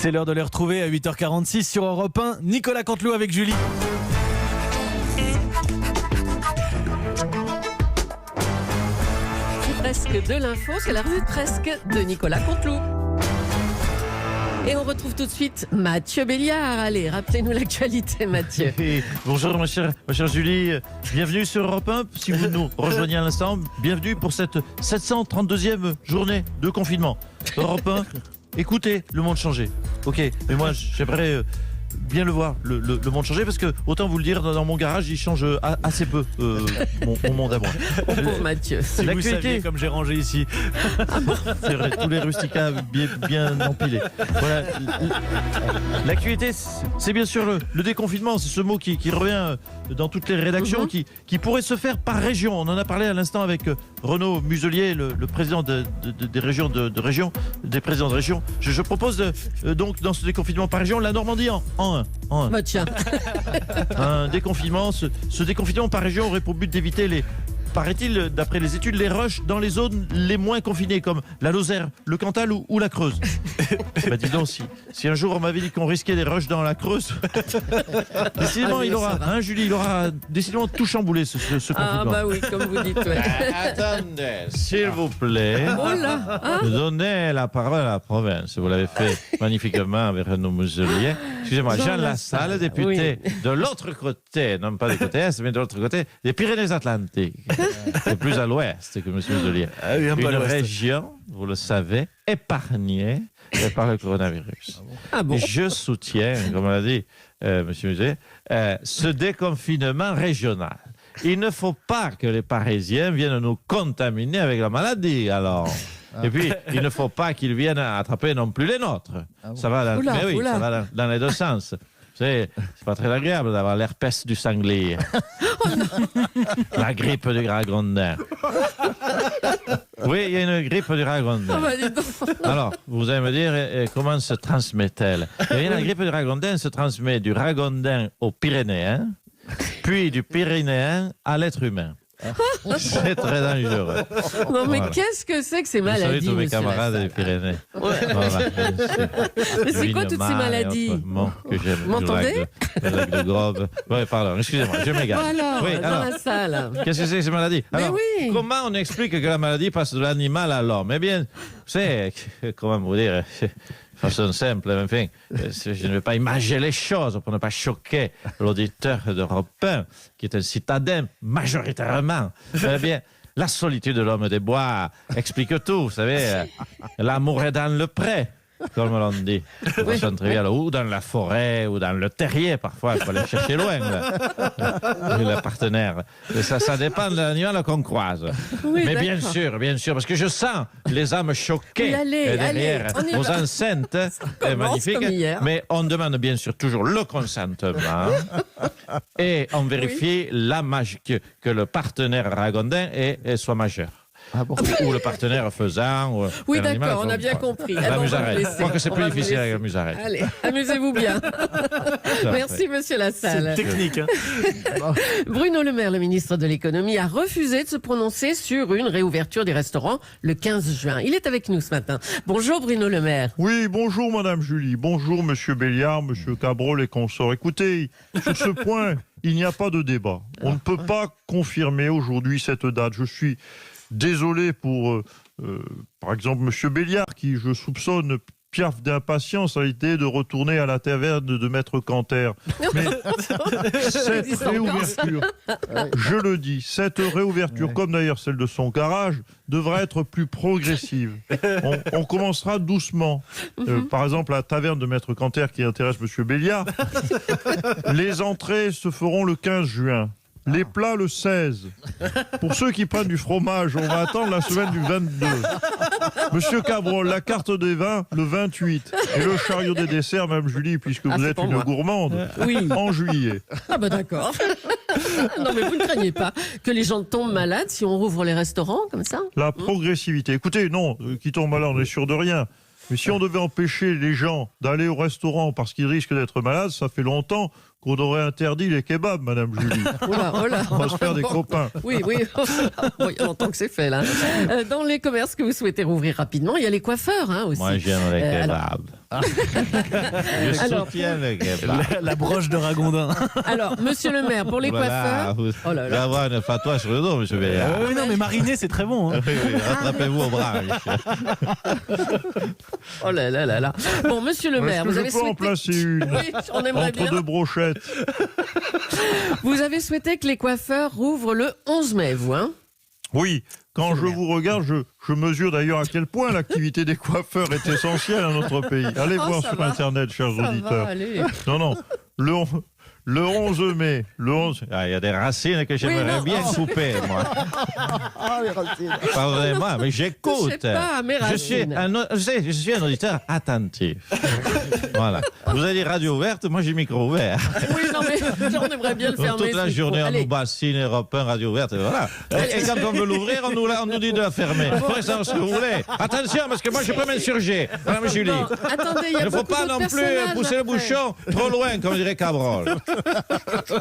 C'est l'heure de les retrouver à 8h46 sur Europe 1. Nicolas Canteloup avec Julie. C'est presque de l'info, c'est la revue presque de Nicolas Canteloup. Et on retrouve tout de suite Mathieu Béliard. Allez, rappelez-nous l'actualité, Mathieu. Bonjour ma chère Julie, bienvenue sur Europe 1. Si vous nous rejoignez à l'instant, bienvenue pour cette 732e journée de confinement. Europe 1, écoutez le monde changer. Ok, mais moi j'aimerais bien le voir, le monde changer, parce que autant vous le dire, dans mon garage il change assez peu mon monde à moi. Pour Mathieu. Si vous saviez comme j'ai rangé ici. C'est vrai, tous les rusticats bien empilés. Voilà. L'actualité, c'est bien sûr le déconfinement. C'est ce mot qui revient dans toutes les rédactions, qui pourrait se faire par région. On en a parlé à l'instant avec Renaud Muselier, le président des présidents de région. Je propose donc dans ce déconfinement par région, la Normandie en un. Bah tiens. Un déconfinement. Ce déconfinement par région aurait pour but d'éviter paraît-il, d'après les études, les rushs dans les zones les moins confinées, comme la Lozère, le Cantal ou la Creuse. Bah dis donc, si un jour on m'avait dit qu'on risquait des rushs dans la Creuse, décidément, Julie, il aura décidément tout chamboulé ce confinement. Ah bah oui, comme vous dites. Ouais. Attendez, s'il vous plaît, Oh là, hein? donnez la parole à la province. Vous l'avez fait magnifiquement avec Renaud Muselier. Excusez-moi, Jean Lassalle, député de l'autre côté, non pas du côté est, mais de l'autre côté, des Pyrénées-Atlantiques. C'est plus à l'ouest que M. Muselier. Une région, vous le savez, épargnée par le coronavirus. Ah bon? Et je soutiens, comme l'a dit M. Muselier, ce déconfinement régional. Il ne faut pas que les Parisiens viennent nous contaminer avec la maladie, alors. Et puis, il ne faut pas qu'ils viennent attraper non plus les nôtres. Ça va ça va dans les deux sens. C'est pas très agréable d'avoir l'herpès du sanglier. Oh non. La grippe du ragondin. Oui, il y a une grippe du ragondin. Oh bah dis donc. Alors, vous allez me dire, comment se transmet-elle? La grippe du ragondin se transmet du ragondin au Pyrénéen, puis du Pyrénéen à l'être humain. C'est très dangereux. Non mais qu'est-ce que c'est que ces maladies? Salut tous mes camarades des Pyrénées. Ouais. Mais c'est quoi toutes ces maladies? Vous m'entendez? De Grove. Oui, pardon, excusez-moi, je m'égare. Dans la salle. Qu'est-ce que c'est que ces maladies? Alors, oui. Comment on explique que la maladie passe de l'animal à l'homme? Eh bien, c'est, comment vous dire, de façon simple, enfin, je ne vais pas imaginer les choses pour ne pas choquer l'auditeur d'Europe 1, qui est un citadin majoritairement. Eh bien, la solitude de l'homme des bois explique tout, vous savez. L'amour est dans le pré, comme l'on dit, de façon triviale, ou dans la forêt, ou dans le terrier, parfois, il faut aller chercher loin, le partenaire. Et ça dépend de l'animal qu'on croise. Oui, mais bien sûr, parce que je sens les âmes choquées derrière nos enceintes, magnifiques, mais on demande bien sûr toujours le consentement et on vérifie que le partenaire ragondin soit majeur. Ah bon? Ou le partenaire faisant. Oui, d'accord, on a bien compris. La musarette. Je crois que c'est plus difficile avec la musarette. Allez, amusez-vous bien. Merci, monsieur Lassalle. C'est technique. Hein. Bruno Le Maire, le ministre de l'économie, a refusé de se prononcer sur une réouverture des restaurants le 15 juin. Il est avec nous ce matin. Bonjour, Bruno Le Maire. Oui, bonjour, madame Julie. Bonjour, monsieur Béliard, monsieur Cabrol et consorts. Écoutez, sur ce point, il n'y a pas de débat. On ne peut pas confirmer aujourd'hui cette date. Je suis désolé pour, par exemple, M. Béliard, qui, je soupçonne, piaffe d'impatience à l'idée de retourner à la taverne de Maître Canter. Mais cette réouverture, je le dis, cette réouverture, comme d'ailleurs celle de son garage, devra être plus progressive. On commencera doucement. Par exemple, la taverne de Maître Canter qui intéresse M. Béliard, les entrées se feront le 15 juin. Les plats le 16. Pour ceux qui prennent du fromage, on va attendre la semaine du 22. Monsieur Cabrol, la carte des vins le 28. Et le chariot des desserts, même Julie, puisque vous êtes une gourmande, en juillet. Ah bah d'accord. Non mais vous ne craignez pas que les gens tombent malades si on rouvre les restaurants comme ça? La progressivité. Écoutez, non, qui tombent malades, on est sûr de rien. Mais si on devait empêcher les gens d'aller au restaurant parce qu'ils risquent d'être malades, ça fait longtemps qu'on aurait interdit les kebabs, Madame Julie. Oh là, oh là. On va se faire des Bon. copains. Oui, oui. Bon, il y a longtemps que c'est fait, là. Dans les commerces que vous souhaitez rouvrir rapidement, il y a les coiffeurs hein, aussi. Moi, j'aime les alors- kebabs. Je Alors- soutiens le kebab. La broche de Ragondin. Alors, monsieur le maire, pour les coiffeurs... Vous Oh là allez là. avoir une fatwa sur le dos, monsieur Béliard. Oui, non, mais mariné, c'est très bon. Hein. Oui, oui, rattrapez-vous au bras. Oh là là là là. Bon, monsieur le Est-ce maire, que vous je avez peux en souhaité... placer une Oui, on aimerait entre bien. deux brochettes? Vous avez souhaité que les coiffeurs rouvrent le 11 mai, vous, hein? Oui, quand je vous regarde, je mesure d'ailleurs à quel point l'activité des coiffeurs est essentielle à notre pays. Allez Oh, voir ça sur va. Internet, chers Ça auditeurs. va, allez. Non, le 11 mai, le 11... Ah, il y a des racines que j'aimerais non, bien oh. couper, moi. Pardonnez-moi, mais Je j'écoute. sais pas, mes Je suis racines. je suis un auditeur attentif. Voilà. Vous avez dit radio ouverte, moi j'ai micro ouvert. Oui, non, mais on aimerait bien le Donc, fermer. toute la ce journée, micro. on nous Allez. bassine, Europe 1, radio ouverte, et voilà. Et quand on veut l'ouvrir, on nous dit de la fermer. Vous pouvez savoir ce que vous voulez. Attention, parce que moi je peux m'insurger. Madame Julie. Non, attendez, il y a Il ne faut beaucoup pas d'autres non plus personnages pousser le après. bouchon trop loin, comme dirait Cabrol.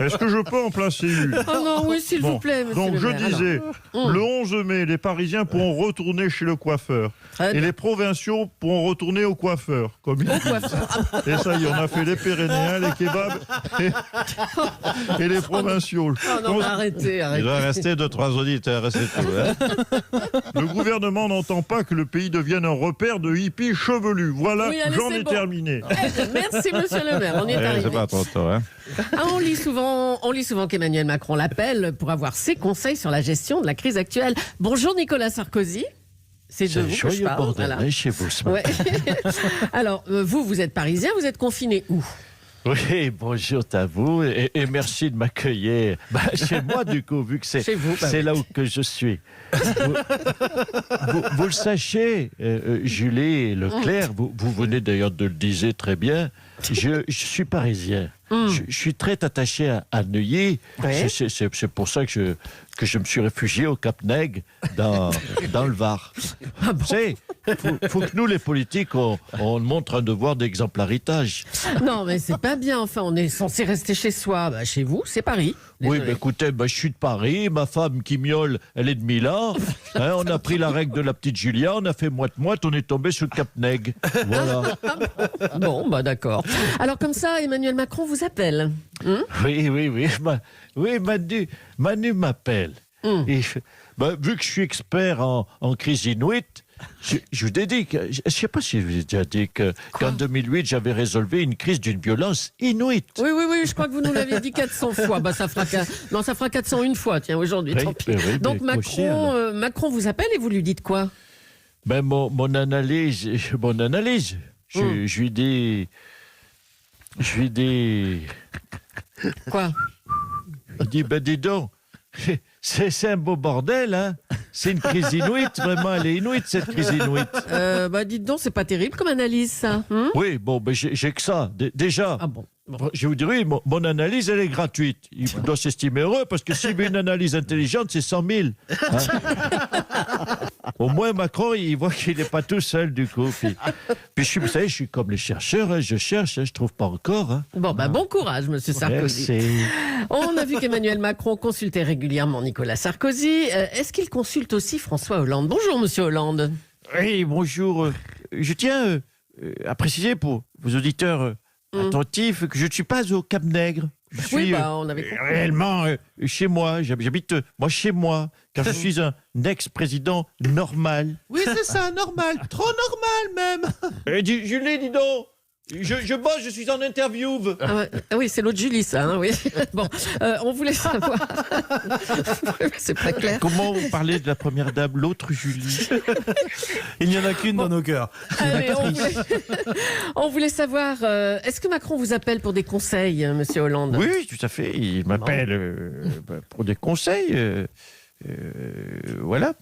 Est-ce que je peux en placer une? Oh non, oui, s'il Bon, vous plaît, monsieur donc le je maire. disais, Alors. le 11 mai, les Parisiens pourront retourner chez le coiffeur. Très Et bien. les provinciaux pourront retourner au coiffeur. Comme ils Au disent. coiffeur. Et ça y est, on a fait les Pyrénéens, les kebabs et les provinciaux. Oh non, mais arrêtez, Il arrêtez. doit rester 2-3 auditeurs, c'est tout. Hein. Le gouvernement n'entend pas que le pays devienne un repère de hippies chevelus. Voilà, Oui, allez, j'en c'est ai bon. terminé. Merci, monsieur le maire. On y est Eh, arrivé. c'est pas trop tôt. Hein. Ah, on lit souvent qu'Emmanuel Macron l'appelle pour avoir ses conseils sur la gestion de la crise actuelle. Bonjour Nicolas Sarkozy. C'est de vous que je parle. Voilà. chez vous ce Ouais. Alors, vous êtes parisien, vous êtes confiné où? Oui, bonjour à vous et merci de m'accueillir chez moi du coup, vu que c'est Chez vous, bah c'est oui. là où que je suis. Vous le sachez, Julie Leclerc, vous venez d'ailleurs de le dire très bien, je suis parisien. Je suis très attaché à Neuilly. Ouais. C'est pour ça que je me suis réfugié au Cap Nègre dans le Var. Ah bon? Vous savez, faut que nous, les politiques, on montre un devoir d'exemplaritage. Non, mais c'est pas bien. Enfin, on est censé rester chez soi. Bah, chez vous, c'est Paris. Oui, Désolé. mais écoutez, je suis de Paris, ma femme qui miaule, elle est de Milan. Hein, on a pris la règle de la petite Julia, on a fait moite-moite, on est tombé sur le Cap Nègre. Voilà. Bon, bah d'accord. Alors comme ça, Emmanuel Macron vous appelle. Oui. Manu m'appelle. Et vu que je suis expert en crise inuite, je vous ai dit que, je ne sais pas si je vous ai déjà dit qu'en 2008, j'avais résolu une crise d'une violence inuite. Oui, je crois que vous nous l'aviez dit 400 fois. Bah, ça fera 401 fois, tiens, aujourd'hui, Oui, tant pis. oui, Donc mais cocher, alors. Macron vous appelle et vous lui dites quoi? Mon analyse, je lui dis... Quoi? Il dit, dis donc, c'est un beau bordel, hein. C'est une crise inuite, vraiment, elle est inuite, cette crise inuite. Bah, dites donc, c'est pas terrible comme analyse, ça. Oui, j'ai que ça. Déjà, Ah bon. je vous dis, oui, mon analyse, elle est gratuite. Il doit s'estimer heureux, parce que s'il veut une analyse intelligente, c'est 100 000. Hein. Au moins, Macron, il voit qu'il n'est pas tout seul, du coup. Puis vous savez, je suis comme les chercheurs, hein, je cherche, hein, je trouve pas encore. Hein. Bon, bah, bon courage, monsieur Sarkozy. Merci. On a vu qu'Emmanuel Macron consultait régulièrement Nicolas Sarkozy. Est-ce qu'il consulte aussi François Hollande? Bonjour, monsieur Hollande. Oui, bonjour. Je tiens à préciser pour vos auditeurs attentifs que je ne suis pas au Cap Nègre. Je suis Oui, bah, on avait compris. réellement chez moi. J'habite moi chez moi, car je suis un ex-président normal. Oui, c'est ça, normal. Trop normal, même. Julie, dis donc. Je bosse, je suis en interview. Ah oui, c'est l'autre Julie, ça. Hein, oui. Bon, on voulait savoir. C'est pas clair. Comment vous parlez de la première dame, l'autre Julie? Il n'y en a qu'une dans nos cœurs. Allez, on voulait savoir, est-ce que Macron vous appelle pour des conseils, monsieur Hollande? Oui, tout à fait. Il m'appelle pour des conseils. Voilà.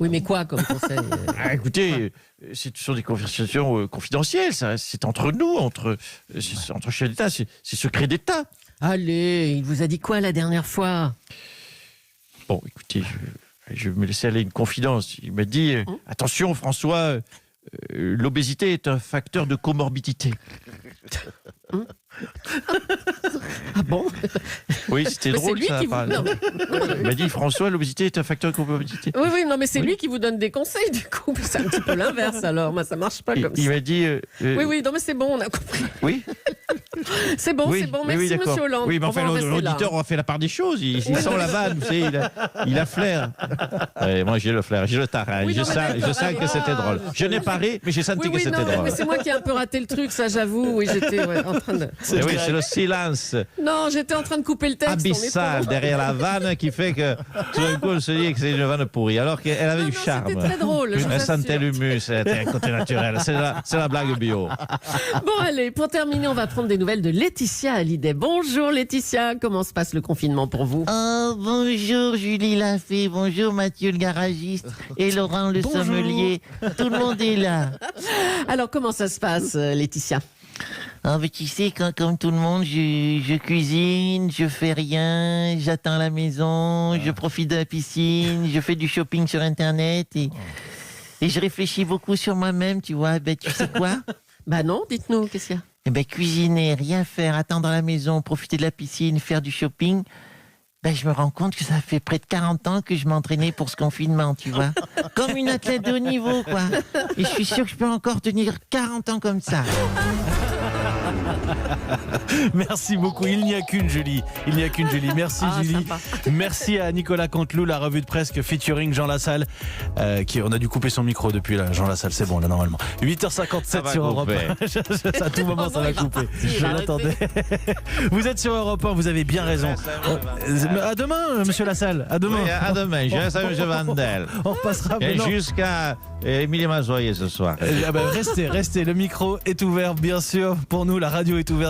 Oui, mais quoi comme conseil? Ah, écoutez, ce sont des conversations confidentielles, ça. C'est entre nous, entre chefs d'État, c'est secret d'État. Allez, il vous a dit quoi la dernière fois? Bon, écoutez, je vais me laisser aller une confidence. Il m'a dit, attention François, l'obésité est un facteur de comorbidité. Ah bon? Oui, c'était Mais drôle c'est lui ça. qui vous... non, Il m'a dit, François, l'obésité est un facteur de comorbidité. oui, non, mais c'est Oui. lui qui vous donne des conseils, du coup. C'est un petit peu l'inverse, alors. Moi, ça marche pas comme Il ça. m'a dit... Oui, non, mais c'est bon, on a compris. Oui, C'est bon, oui, c'est bon. oui, Merci, oui, d'accord. monsieur Hollande. Oui, mais On enfin, va en rester là. l'auditeur aura fait la part des choses. Il sent la vanne, tu sais, il a flair. Ouais, moi, j'ai le flair, j'ai le tarin. Oui, non, mais Je sens que c'était drôle. Je n'ai pas ri, mais j'ai senti que c'était non, drôle. mais c'est moi qui ai un peu raté le truc, ça, j'avoue. Oui, j'étais en train de... Eh oui, c'est le silence Non, j'étais en train de couper le texte. on est abyssal pas- derrière la vanne qui fait que tout d'un coup, on se dit que c'est une vanne pourrie, alors qu'elle avait du Non, charme. c'était très drôle, je vous Elle sentait assure. l'humus, c'était un côté naturel. C'est la blague bio. Bon, allez, pour terminer, on va prendre des nouvelles de Laetitia Hallyday. Bonjour Laetitia, comment se passe le confinement pour vous? Oh, bonjour Julie Lafay, bonjour Mathieu le garagiste et Laurent le Bonjour. sommelier. Tout le monde est là. Alors, comment ça se passe, Laetitia? Ah, mais tu sais, comme tout le monde, je cuisine, je fais rien, j'attends la maison, je profite de la piscine, je fais du shopping sur Internet et je réfléchis beaucoup sur moi-même, tu vois. Ben, tu sais quoi? Bah non, dites-nous, qu'est-ce qu'il y a? Eh ben, cuisiner, rien faire, attendre à la maison, profiter de la piscine, faire du shopping. Ben, je me rends compte que ça fait près de 40 ans que je m'entraînais pour ce confinement, tu vois. Comme une athlète de haut niveau, quoi. Et je suis sûr que je peux encore tenir 40 ans comme ça. Merci beaucoup. Il n'y a qu'une Julie. Il n'y a qu'une Julie. Merci Ah, Julie. sympa. Merci à Nicolas Canteloup, la revue de presse featuring Jean Lassalle. On a dû couper son micro depuis là. Jean Lassalle, c'est bon là normalement. 8h57 Ça va sur Europe couper. 1. À tout moment, ça va couper. Je arrêtez. l'attendais. Vous êtes sur Europe 1, vous avez bien raison. À demain, monsieur Lassalle. À demain. Oui, à demain, je reste avec M. Vandel. On repassera. Et mais non. jusqu'à Émilie Mazoyer ce soir. Restez. Le micro est ouvert, bien sûr. Pour nous, la radio est ouverte.